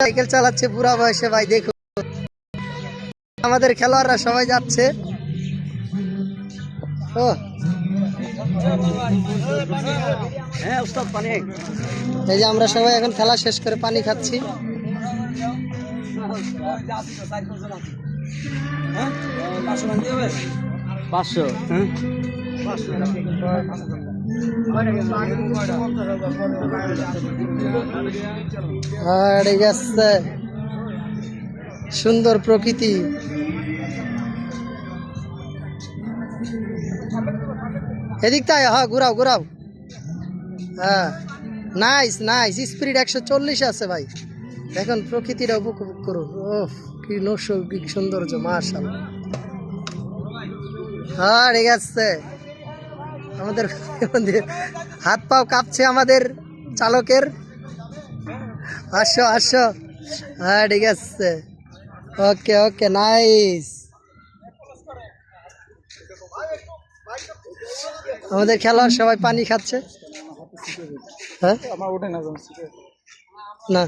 Cycle চালাচ্ছে বুড়া বয়সে ভাই, দেখুন আমাদের খেলোয়াড়রা সবাই যাচ্ছে। ও এই যে আমরা সবাই এখন খেলা শেষ করে পানি খাচ্ছি। সুন্দর প্রকৃতি। এদিক তাই, হ্যাঁ ঘুরাও ঘুরাও। হ্যাঁ নাইস নাইস, স্পিড 140 আছে ভাই। দেখুন প্রকৃতিটা উপভোগ করুন। ওহ কি নৈসর্গিক সৌন্দর্য, মাশাআল্লাহ। হ্যাঁ ঠিক আছে, আমাদের হাত পাও কাঁপছে আমাদের চালকের। আসো আসো, হ্যাঁ ঠিক আছে, ওকে ওকে নাইস। আমাদের খেলোয়াড় সবাই পানি খাচ্ছে। হ্যাঁ না